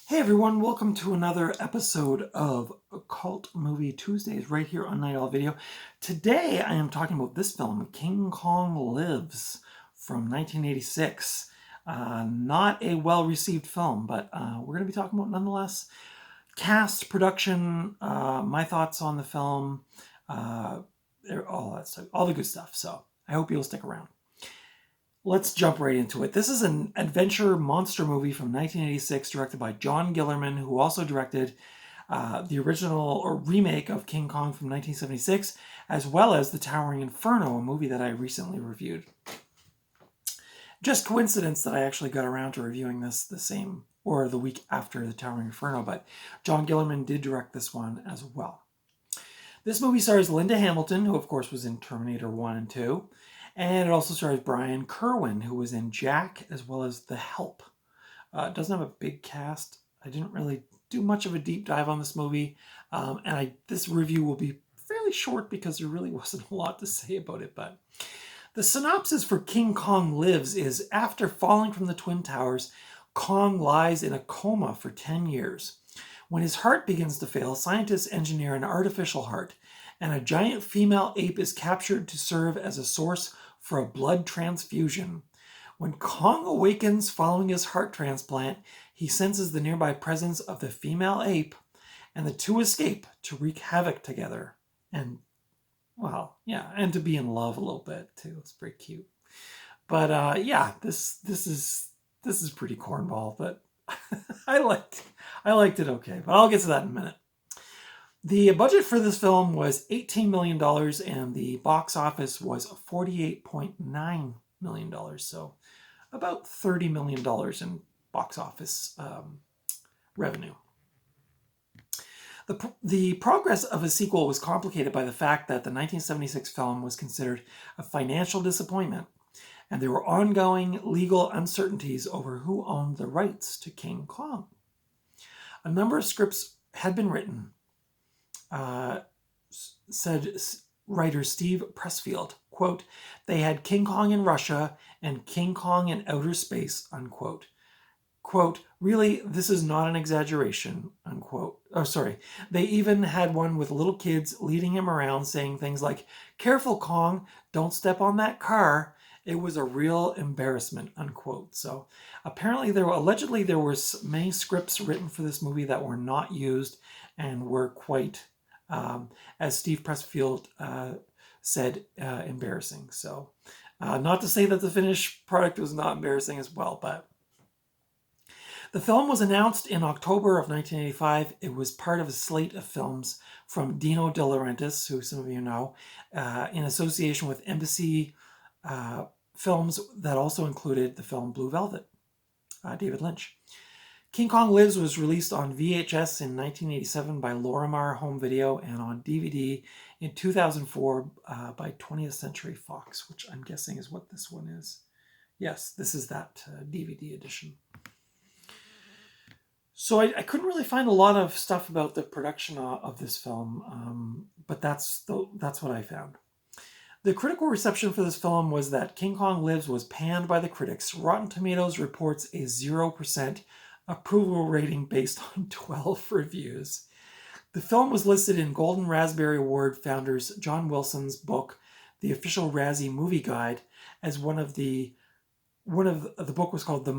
Hey everyone, welcome to another episode of Occult Movie Tuesdays right here on Night Owl Video. Today I am talking about this film, King Kong Lives from 1986. Not a well-received film, but we're going to be talking about nonetheless. Cast, production, my thoughts on the film, all that stuff, all the good stuff. So I hope you'll stick around. Let's jump right into it. This is an adventure monster movie from 1986 directed by John Guillermin, who also directed the original or remake of King Kong from 1976, as well as The Towering Inferno, a movie that I recently reviewed. Just coincidence that I actually got around to reviewing this the week after The Towering Inferno, but John Guillermin did direct this one as well. This movie stars Linda Hamilton, who of course was in Terminator 1 and 2, and it also stars Brian Kerwin, who was in Jack, as well as The Help. It doesn't have a big cast. I didn't really do much of a deep dive on this movie, this review will be fairly short because there really wasn't a lot to say about it. But the synopsis for King Kong Lives is, after falling from the Twin Towers, Kong lies in a coma for 10 years. When his heart begins to fail, scientists engineer an artificial heart, and a giant female ape is captured to serve as a source for a blood transfusion. When Kong awakens following his heart transplant, he senses the nearby presence of the female ape, and the two escape to wreak havoc together. And, well, yeah, and to be in love a little bit too. It's pretty cute. But yeah, this is pretty cornball, but I liked it okay. But I'll get to that in a minute. The budget for this film was $18 million and the box office was $48.9 million. So about $30 million in box office revenue. The progress of a sequel was complicated by the fact that the 1976 film was considered a financial disappointment, and there were ongoing legal uncertainties over who owned the rights to King Kong. A number of scripts had been written, said writer Steve Pressfield, quote, "They had King Kong in Russia and King Kong in outer space," unquote. Quote, "Really, this is not an exaggeration," unquote. Oh, sorry. They even had one with little kids leading him around saying things like, "Careful, Kong, don't step on that car. It was a real embarrassment," unquote. So apparently allegedly there were many scripts written for this movie that were not used and were quite, as Steve Pressfield said, embarrassing. So not to say that the finished product was not embarrassing as well, but the film was announced in October of 1985. It was part of a slate of films from Dino De Laurentiis, who some of you know, in association with Embassy Films that also included the film Blue Velvet, David Lynch. King Kong Lives was released on VHS in 1987 by Lorimar Home Video and on DVD in 2004 by 20th Century Fox, which I'm guessing is what this one is. Yes, this is that DVD edition. So I couldn't really find a lot of stuff about the production of this film, but that's what I found. The critical reception for this film was that King Kong Lives was panned by the critics. Rotten Tomatoes reports a 0% approval rating based on 12 reviews. The film was listed in Golden Raspberry Award founders John Wilson's book, The Official Razzie Movie Guide, as one of the book was called the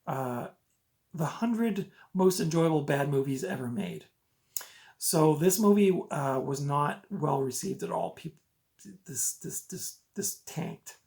100 most enjoyable bad movies ever made. So this movie was not well received at all. This tanked.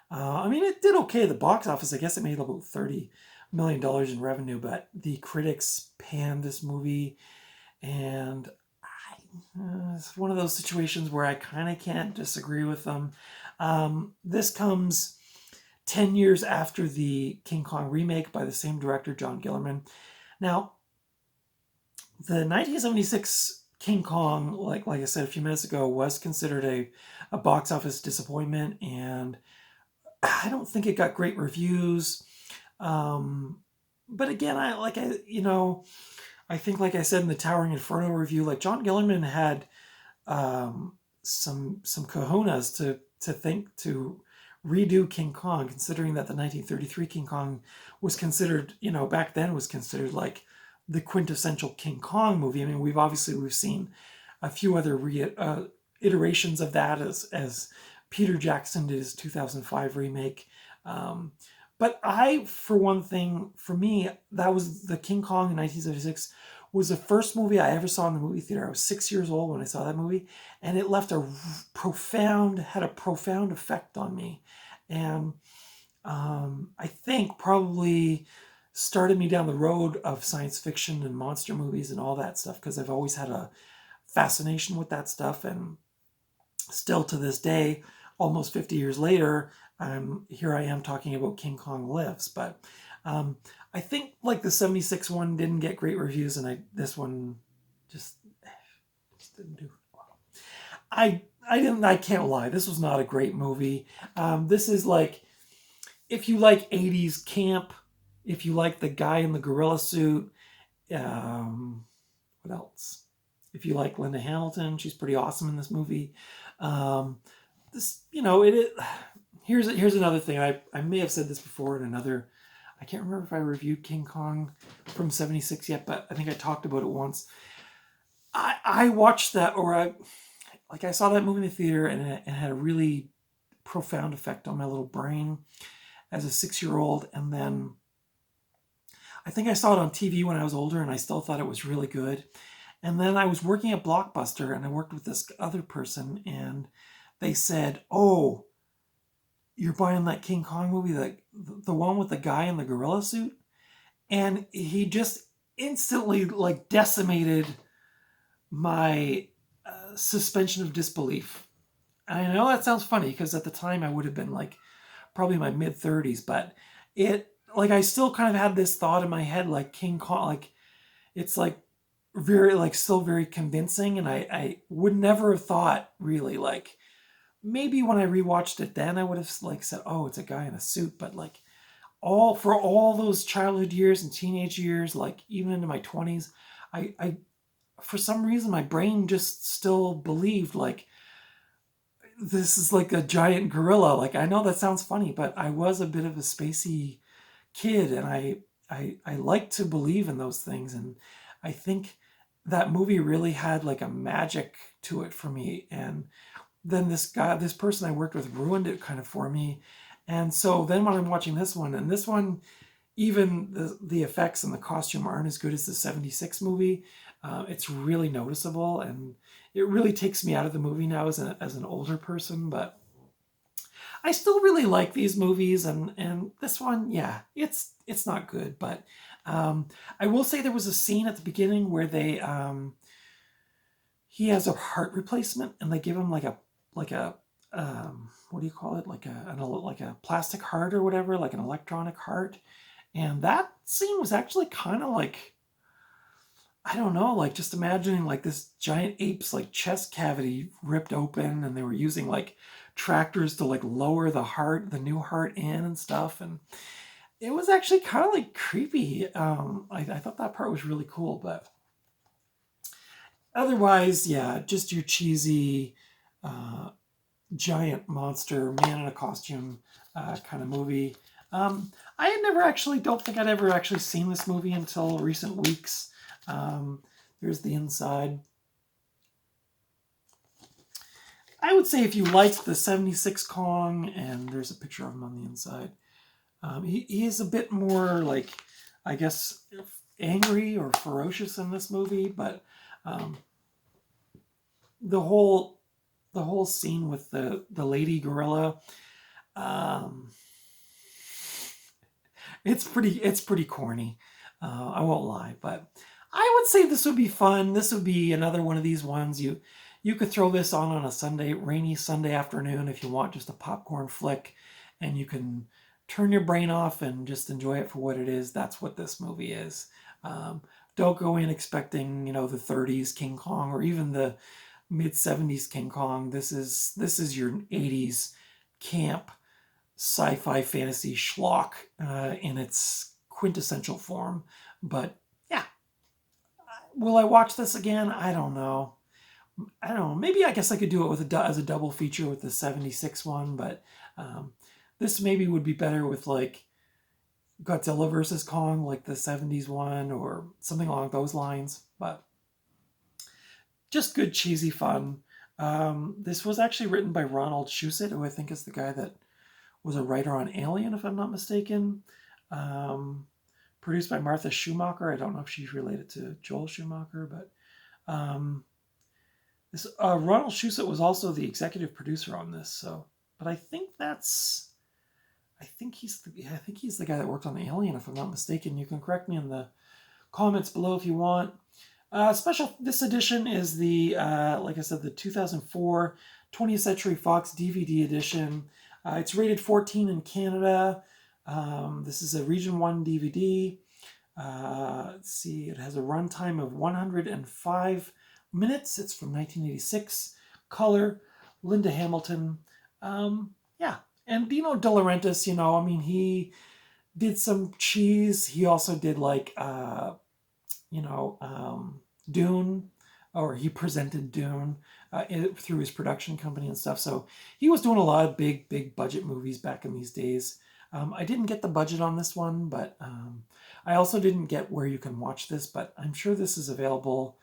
I mean, it did okay at the box office. I guess it made about $30 million in revenue, but the critics panned this movie, and it's one of those situations where I kind of can't disagree with them. This comes 10 years after the King Kong remake by the same director, John Guillermin. Now, the 1976 King Kong, like I said a few minutes ago, was considered a box office disappointment, and I don't think it got great reviews. But again, I think, like I said in the Towering Inferno review, like John Guillermin had some kahunas to think to redo King Kong, considering that the 1933 King Kong was considered, back then was considered like the quintessential King Kong movie. I mean, we've seen a few other iterations of that as Peter Jackson did his 2005 remake. But for one thing, for me, that was the King Kong in 1976 was the first movie I ever saw in the movie theater. I was 6 years old when I saw that movie, and it left had a profound effect on me. And I think probably started me down the road of science fiction and monster movies and all that stuff, because I've always had a fascination with that stuff. And still to this day, almost 50 years later, here I am talking about King Kong Lives. But I think like the 76 one didn't get great reviews, and this one just didn't do well. I can't lie, this was not a great movie. This is like, if you like 80s camp, if you like the guy in the gorilla suit, what else? If you like Linda Hamilton, she's pretty awesome in this movie. Here's another thing. I may have said this before in another, I can't remember if I reviewed King Kong from 76 yet, but I think I talked about it once. I watched that, I saw that movie in the theater, and it had a really profound effect on my little brain as a 6-year-old. And then I think I saw it on TV when I was older, and I still thought it was really good. And then I was working at Blockbuster, and I worked with this other person, and they said, "Oh, you're buying that King Kong movie, the one with the guy in the gorilla suit?" And he just instantly like decimated my suspension of disbelief. And I know that sounds funny, because at the time I would have been like probably my mid-30s, but I still kind of had this thought in my head, like King Kong, like it's like very, like still very convincing. And I would never have thought, really, like maybe when I rewatched it then I would have like said, "Oh, it's a guy in a suit." But like for all those childhood years and teenage years, like even into my 20s, I for some reason my brain just still believed like this is like a giant gorilla. Like, I know that sounds funny, but I was a bit of a spacey kid, and I like to believe in those things. And I think that movie really had like a magic to it for me. And then this person I worked with ruined it kind of for me. And so then when I'm watching this one, and this one, even the effects and the costume aren't as good as the 76 movie. It's really noticeable, and it really takes me out of the movie now as an older person. But I still really like these movies, and this one, yeah, it's not good. But I will say there was a scene at the beginning where he has a heart replacement, and they give him like a what do you call it, like a plastic heart or whatever, like an electronic heart. And that scene was actually kind of like, I don't know, like just imagining like this giant ape's like chest cavity ripped open, and they were using like tractors to like lower the new heart in and stuff. And it was actually kind of like creepy. I thought that part was really cool, but otherwise, yeah, just your cheesy giant monster man in a costume kind of movie. I had never actually, don't think I'd ever actually seen this movie until recent weeks. There's the inside. I would say if you liked the 76 Kong, and there's a picture of him on the inside, he is a bit more like, I guess, angry or ferocious in this movie. But the whole scene with the lady gorilla, it's pretty corny. I won't lie, but I would say this would be fun. This would be another one of these ones you could throw this on a rainy Sunday afternoon if you want, just a popcorn flick, and you can turn your brain off and just enjoy it for what it is. That's what this movie is. Don't go in expecting, the 30s King Kong or even the mid 70s King Kong. This is your 80s camp sci-fi fantasy schlock in its quintessential form. But yeah, will I watch this again? I don't know. Maybe I guess I could do it as a double feature with the 76 one, but this maybe would be better with like Godzilla versus Kong, like the 70s one, or something along those lines. But just good, cheesy fun. This was actually written by Ronald Shusett, who I think is the guy that was a writer on Alien, if I'm not mistaken. Um, Produced by Martha Schumacher. I don't know if she's related to Joel Schumacher, but this Ronald Shusett was also the executive producer on this. So, but I think he's the guy that worked on Alien, if I'm not mistaken. You can correct me in the comments below if you want. This edition is the, like I said, the 2004 20th Century Fox DVD edition. It's rated 14 in Canada. This is a Region 1 DVD. Let's see, it has a runtime of 105 minutes. It's from 1986. Color, Linda Hamilton. Yeah, and Dino De Laurentiis, I mean, he did some cheese. He also did like, Dune, or he presented Dune through his production company and stuff. So he was doing a lot of big budget movies back in these days. I didn't get the budget on this one, but I also didn't get where you can watch this, but I'm sure this is available.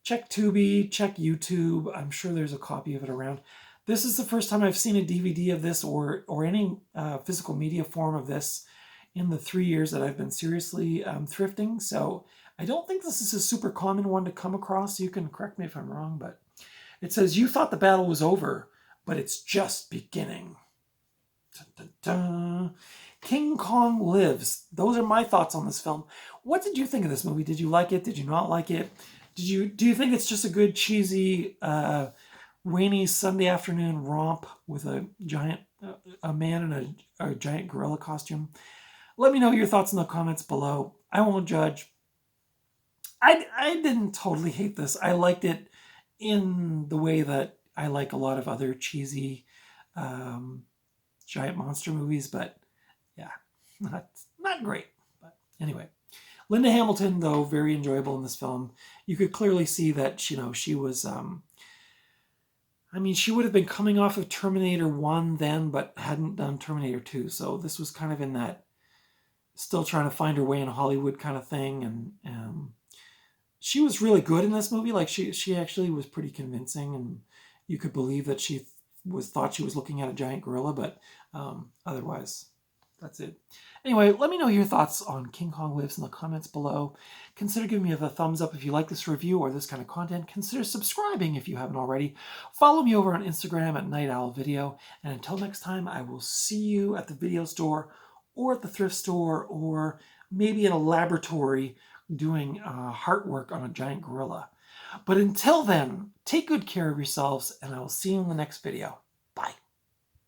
Check Tubi, check YouTube. I'm sure there's a copy of it around. This is the first time I've seen a DVD of this or any physical media form of this in the 3 years that I've been seriously thrifting. So I don't think this is a super common one to come across. You can correct me if I'm wrong, but it says, "You thought the battle was over, but it's just beginning." Dun, dun, dun. King Kong Lives. Those are my thoughts on this film. What did you think of this movie? Did you like it? Did you not like it? Do you think it's just a good, cheesy, rainy Sunday afternoon romp with a man in a giant gorilla costume? Let me know your thoughts in the comments below. I won't judge. I didn't totally hate this. I liked it in the way that I like a lot of other cheesy giant monster movies, but yeah, not great. But anyway, Linda Hamilton, though, very enjoyable in this film. You could clearly see that she was. I mean, she would have been coming off of Terminator 1 then, but hadn't done Terminator 2. So this was kind of in that still trying to find her way in Hollywood kind of thing. And she was really good in this movie. Like she actually was pretty convincing, and you could believe that she thought she was looking at a giant gorilla, but otherwise, that's it. Anyway, let me know your thoughts on King Kong Lives in the comments below. Consider giving me a thumbs up if you like this review or this kind of content. Consider subscribing if you haven't already. Follow me over on Instagram at Night Owl Video. And until next time, I will see you at the video store or at the thrift store or maybe in a laboratory doing heart work on a giant gorilla. But until then, take good care of yourselves, and I will see you in the next video.